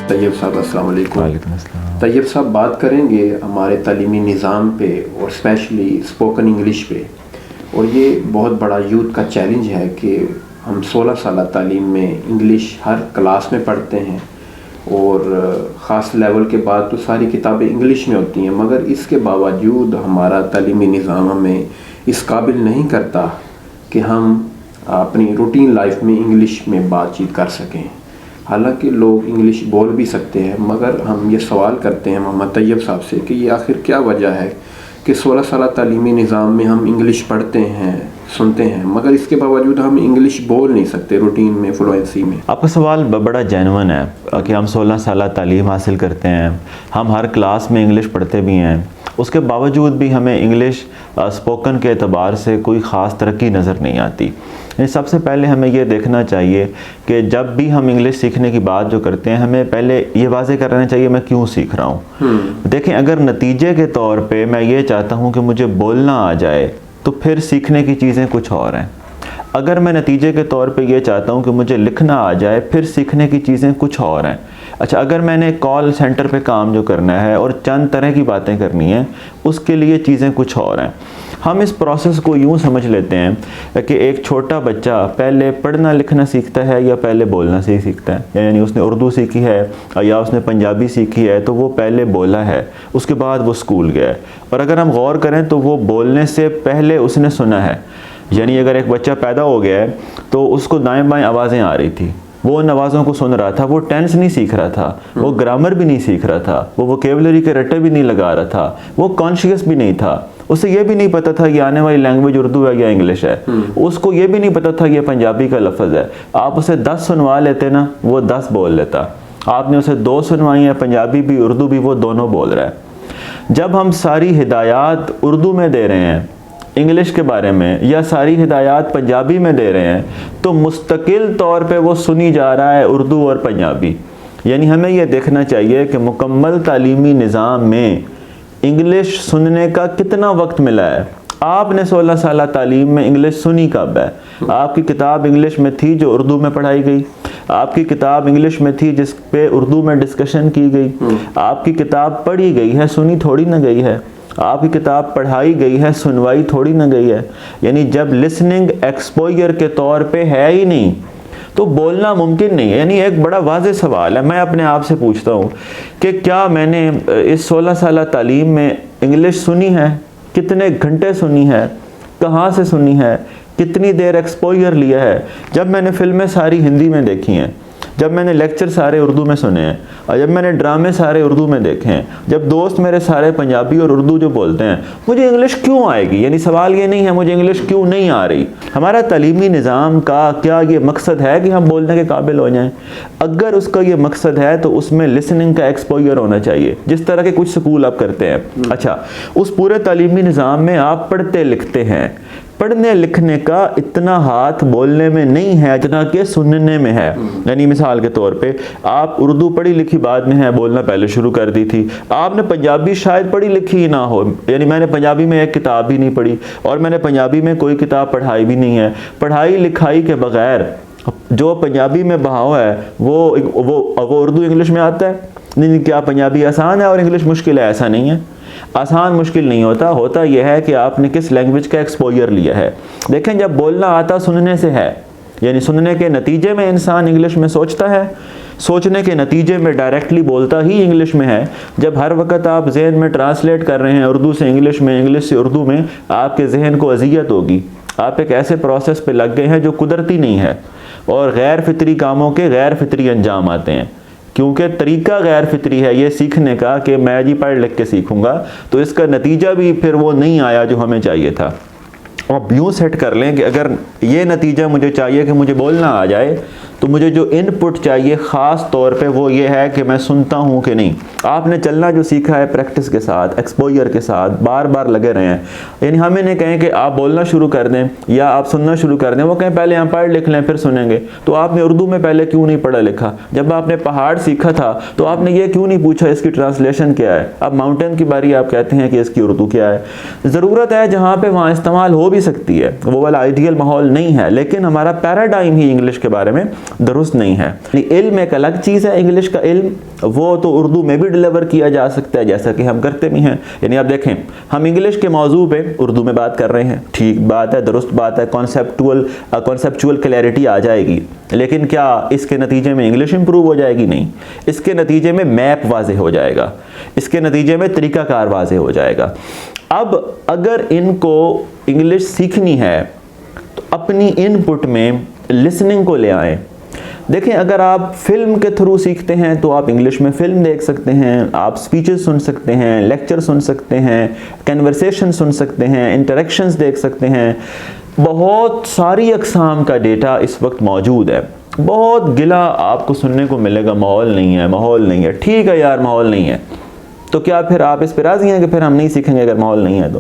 तैयब साहब, अस्सलाम वालेकुम। वालेकुम अस्सलाम। तैयब साहब, बात करेंगे हमारे तालीमी निज़ाम पे और स्पेशली स्पोकन इंग्लिश पे। और ये बहुत बड़ा यूथ का चैलेंज है कि हम 16 साल तालीम में इंग्लिश हर क्लास में पढ़ते हैं और ख़ास लेवल के बाद तो सारी किताबें इंग्लिश में होती हैं, मगर इसके बावजूद हमारा तालीमी निज़ाम हमें इस काबिल नहीं करता कि हम अपनी रूटीन लाइफ में इंग्लिश में बातचीत कर सकें। हालांकि लोग इंग्लिश बोल भी सकते हैं, मगर हम ये सवाल करते हैं मोहम्मद तैयब साहब से कि ये आखिर क्या वजह है कि 16 साल तालीमी निज़ाम में हम इंग्लिश पढ़ते हैं, सुनते हैं, मगर इसके बावजूद हम इंग्लिश बोल नहीं सकते रूटीन में, फ्लुएंसी में। आपका सवाल बड़ा जेन्युइन है कि हम 16 साल तालीम हासिल करते हैं, हम हर क्लास में इंग्लिश पढ़ते भी हैं, उसके बावजूद भी हमें इंग्लिश स्पोकन के एतबार से कोई ख़ास तरक्की नज़र नहीं आती। सबसे पहले हमें ये देखना चाहिए कि जब भी हम इंग्लिश सीखने की बात जो करते हैं, हमें पहले ये वाज़े करना चाहिए मैं क्यों सीख रहा हूँ। देखें, अगर नतीजे के तौर पे मैं ये चाहता हूँ कि मुझे बोलना आ जाए तो फिर सीखने की चीज़ें कुछ और हैं। अगर मैं नतीजे के तौर पे ये चाहता हूँ कि मुझे लिखना आ जाए, फिर सीखने की चीज़ें कुछ और हैं। अच्छा, अगर मैंने कॉल सेंटर पे काम जो करना है और चंद तरह की बातें करनी है, उसके लिए चीज़ें कुछ और हैं। हम इस प्रोसेस को यूँ समझ लेते हैं कि एक छोटा बच्चा पहले पढ़ना लिखना सीखता है या पहले बोलना से ही सीखता है। यानी उसने उर्दू सीखी है या उसने पंजाबी सीखी है तो वो पहले बोला है, उसके बाद वो स्कूल गया है। और अगर हम गौर करें तो वो बोलने से पहले उसने सुना है। यानी अगर एक बच्चा पैदा हो गया है तो उसको दाएँ बाएँ आवाज़ें आ रही थी, वो उन आवाज़ों को सुन रहा था, वो टेंस नहीं सीख रहा था, वो ग्रामर भी नहीं सीख रहा था, वो वोकेबलरी के रट्टे भी नहीं लगा रहा था, वो कॉन्शियस भी नहीं था, उसे ये भी नहीं पता था कि आने वाली लैंग्वेज उर्दू है या इंग्लिश है, उसको ये भी नहीं पता था ये पंजाबी का लफ्ज़ है। आप उसे 10 सुनवा लेते ना, वो 10 बोल लेता। आपने उसे 2 सुनवाई है, पंजाबी भी उर्दू भी, वो दोनों बोल रहा है। जब हम सारी हिदायत उर्दू में दे रहे हैं इंग्लिश के बारे में, या सारी हिदायत पंजाबी में दे रहे हैं, तो मुस्तकिल तौर पे वो सुनी जा रहा है उर्दू और पंजाबी। यानी हमें यह देखना चाहिए कि मुकम्मल तालीमी निज़ाम में इंग्लिश सुनने का कितना वक्त मिला है। आपने 16 साल तालीम में इंग्लिश सुनी कब है? आपकी किताब इंग्लिश में थी जो उर्दू में पढ़ाई गई, आपकी किताब इंग्लिश में थी जिस पे उर्दू में डिस्कशन की गई, आपकी किताब पढ़ी गई है, सुनी थोड़ी ना गई है। आपकी किताब पढ़ाई गई है, सुनवाई थोड़ी ना गई है। यानी जब लिसनिंग एक्सपोजर के तौर पे है ही नहीं तो बोलना मुमकिन नहीं है। यानी एक बड़ा वाज़ेह सवाल है, मैं अपने आप से पूछता हूँ कि क्या मैंने इस 16 साल तालीम में इंग्लिश सुनी है? कितने घंटे सुनी है? कहाँ से सुनी है? कितनी देर एक्सपोजर लिया है? जब मैंने फिल्में सारी हिंदी में देखी हैं, जब मैंने लेक्चर सारे उर्दू में सुने हैं, और जब मैंने ड्रामे सारे उर्दू में देखे हैं, जब दोस्त मेरे सारे पंजाबी और उर्दू जो बोलते हैं, मुझे इंग्लिश क्यों आएगी? यानी सवाल ये नहीं है मुझे इंग्लिश क्यों नहीं आ रही। हमारा तालीमी निज़ाम का क्या ये मकसद है कि हम बोलने के काबिल हो जाएं? अगर उसका ये मकसद है तो उसमें लिसनिंग का एक्सपोजर होना चाहिए, जिस तरह के कुछ स्कूल आप करते हैं। अच्छा, उस पूरे तालीमी निज़ाम में आप पढ़ते लिखते हैं, पढ़ने लिखने का इतना हाथ बोलने में नहीं है जितना कि सुनने में है। यानी मिसाल के तौर पे आप उर्दू पढ़ी लिखी बाद में है, बोलना पहले शुरू कर दी थी। आपने पंजाबी शायद पढ़ी लिखी ही ना हो, यानी मैंने पंजाबी में एक किताब भी नहीं पढ़ी और मैंने पंजाबी में कोई किताब पढ़ाई भी नहीं है। पढ़ाई लिखाई के बगैर जो पंजाबी में बहाव है वो उर्दू इंग्लिश में आता है। नहीं, क्या पंजाबी आसान है और इंग्लिश मुश्किल है? ऐसा नहीं है। आसान मुश्किल नहीं होता यह है कि आपने किस लैंग्वेज का एक्सपोजर लिया है। देखें, जब बोलना आता सुनने से है, यानी सुनने के नतीजे में इंसान इंग्लिश में सोचता है, सोचने के नतीजे में डायरेक्टली बोलता ही इंग्लिश में है। जब हर वक्त आप जहन में ट्रांसलेट कर रहे हैं उर्दू से इंग्लिश में, इंग्लिश से उर्दू में, आपके जहन को अजियत होगी। आप एक ऐसे प्रोसेस पे लग गए हैं जो कुदरती नहीं है और गैर फितरी कामों के गैर फितरी अंजाम आते हैं, क्योंकि तरीका गैर फितरी है ये सीखने का कि मैं जी पढ़ लिख के सीखूंगा, तो इसका नतीजा भी फिर वो नहीं आया जो हमें चाहिए था। अब यूँ सेट कर लें कि अगर ये नतीजा मुझे चाहिए कि मुझे बोलना आ जाए, तो मुझे जो इनपुट चाहिए ख़ास तौर पे वो ये है कि मैं सुनता हूँ कि नहीं। आपने चलना जो सीखा है प्रैक्टिस के साथ, एक्सपोजर के साथ, बार बार लगे रहे हैं। यानी हम इन्हें कहें कि आप बोलना शुरू कर दें या आप सुनना शुरू कर दें, वो कहें पहले हम पढ़ लिख लें फिर सुनेंगे। तो आपने उर्दू में पहले क्यों नहीं पढ़ा लिखा? जब आपने पहाड़ सीखा था तो आपने ये क्यों नहीं पूछा इसकी ट्रांसलेशन क्या है? अब माउंटेन की बारी आप कहते हैं कि इसकी उर्दू क्या है। ज़रूरत है जहाँ पर वहाँ इस्तेमाल हो भी सकती है, वो वाला आइडियल माहौल नहीं है, लेकिन हमारा पैराडाइम ही इंग्लिश के बारे में दुरुस्त नहीं है। इल्म एक अलग चीज़ है, इंग्लिश का इल्म, वो तो उर्दू में भी डिलीवर किया जा सकता है, जैसा कि हम करते भी हैं। यानी आप देखें, हम इंग्लिश के मौजू पे उर्दू में बात कर रहे हैं, ठीक बात है, दुरुस्त बात है, कॉन्सेप्चुअल क्लैरिटी आ जाएगी, लेकिन क्या इसके नतीजे में इंग्लिश इंप्रूव हो जाएगी? नहीं। इसके नतीजे में मैप वाज़े हो जाएगा, इसके नतीजे में तरीक़ाकार वाज़े हो जाएगा। अब अगर इनको इंग्लिश सीखनी है तो अपनी इनपुट में लिसनिंग को ले आएँ। देखें, अगर आप फिल्म के थ्रू सीखते हैं तो आप इंग्लिश में फ़िल्म देख सकते हैं, आप स्पीचेस सुन सकते हैं, लेक्चर सुन सकते हैं, कन्वर्सेशन सुन सकते हैं, इंटरेक्शंस देख सकते हैं। बहुत सारी अक़साम का डेटा इस वक्त मौजूद है। बहुत गिला आपको सुनने को मिलेगा, माहौल नहीं है, माहौल नहीं है। ठीक है यार, माहौल नहीं है, तो क्या फिर आप इस पर राज़ी हैं कि फिर हम नहीं सीखेंगे अगर माहौल नहीं है तो?